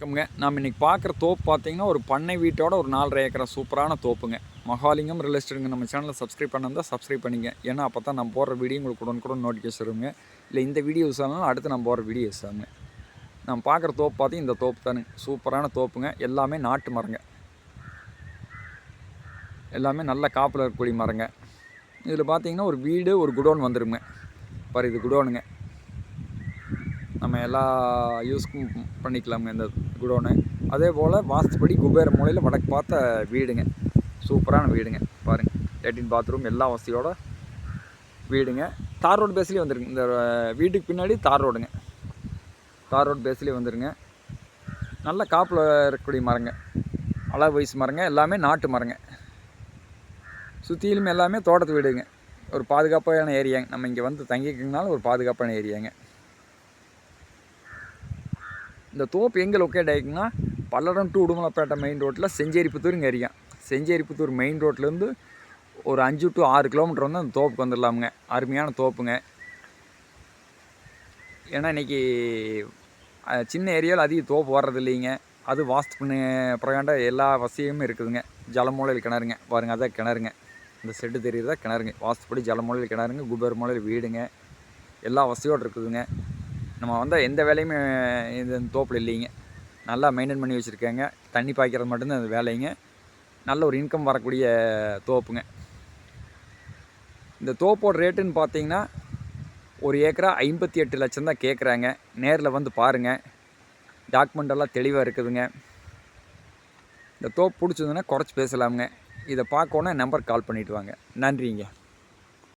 வணக்கம்ங்க. நாம் இன்றைக்கி பார்க்குற தோப்பு பார்த்தீங்கன்னா ஒரு பண்ணை வீட்டோட ஒரு 4.5 ஏக்கரா சூப்பரான தோப்புங்க. மகாலிங்கம் ரியல் எஸ்டேட்டுங்க. நம்ம சேனலை சப்ஸ்கிரைப் பண்ணால் சப்ஸ்கிரைப் பண்ணிங்க. ஏன்னா அப்போ தான் நம்ம போடுற வீடியோ உங்களுக்கு உடனுக்குடன் நோட்டிஃபிகேஷன் வருங்க. இல்லை இந்த வீடியோ யூஸ் ஆனாலும் அடுத்து நம்ம போடுற வீடியோ யூஸ் ஆகுங்க. நம்ம பார்க்குற தோப்பு பார்த்தீங்கன்னா இந்த தோப்பு தானுங்க. சூப்பரான தோப்புங்க. எல்லாமே நாட்டு மரங்க. எல்லாமே நல்ல காப்பில் இருக்கக்கூடிய மரங்க. இதில் பார்த்தீங்கன்னா ஒரு வீடு ஒரு குடோன் வந்துடுங்க. பாரு, இது குடோனுங்க. நம்ம எல்லா யூஸ்க்கும் பண்ணிக்கலாமுங்க இந்த குடோனு. அதே போல் வாஸ்துப்படி குபேர மூலையில் வடக்கு பார்த்த வீடுங்க. சூப்பரான வீடுங்க. பாருங்கள், லேட்டின் பாத்ரூம் எல்லா வசதியோட வீடுங்க. தார் ரோடு பேஸ்லேயே வந்துருங்க. இந்த வீட்டுக்கு பின்னாடி தார் ரோடுங்க. தார் ரோடு பேஸ்லேயே வந்துருங்க. நல்ல காப்பில் இருக்கக்கூடிய மரங்க. அளவு வயசு மரங்க. எல்லாமே நாட்டு மரங்க. சுற்றிலும் எல்லாமே தோட்டத்து வீடுங்க. ஒரு பாதுகாப்பான ஏரியாங்க. நம்ம இங்கே வந்து தங்கிக்கிறதுனால ஒரு பாதுகாப்பான ஏரியாங்க. இந்த தோப்பு எங்கே லொக்கேட் ஆகிக்குன்னா பல்லடம் டு உடுமலைப்பேட்டை மெயின் ரோட்டில் செஞ்சேரிப்புத்தூருங்க ஏரியா. செஞ்சேரிப்புத்தூர் மெயின் ரோட்லேருந்து ஒரு 5 to 6 கிலோமீட்டர் வந்து அந்த தோப்புக்கு வந்துடலாமுங்க. அருமையான தோப்புங்க. ஏன்னா இன்றைக்கி சின்ன ஏரியாவில் அதிக தோப்பு வர்றது இல்லைங்க. அது வாஸ்து பண்ண பிரகாண்ட எல்லா வசதியுமே இருக்குதுங்க. ஜலமூலையில் கிணறுங்க. பாருங்கள், அதான் கிணறுங்க. இந்த செட்டு தெரியுறதா கிணறுங்க. வாஸ்துப்படி ஜலமூலையில் கிணறுங்க. குபேர மூலையில் வீடுங்க. எல்லா வசதியோடு இருக்குதுங்க. நம்ம வந்தால் எந்த வேலையுமே இந்த தோப்பில் இல்லைங்க. நல்லா மெயின்டைன் பண்ணி வச்சுருக்காங்க. தண்ணி பாய்க்கிறது மட்டும்தான் அந்த வேலைங்க. நல்ல ஒரு இன்கம் வரக்கூடிய தோப்புங்க. இந்த தோப்போட ரேட்டுன்னு பார்த்தீங்கன்னா ஒரு ஏக்கரா 58 லட்சம் தான் கேட்குறாங்க. நேரில் வந்து பாருங்கள். டாக்குமெண்ட் எல்லாம் தெளிவாக இருக்குதுங்க. இந்த தோப்பு பிடிச்சதுன்னா குறைச்சி பேசலாமுங்க. இதை பார்க்கணுன்னா நம்பருக்கு கால் பண்ணிவிட்டு வாங்க. நன்றிங்க.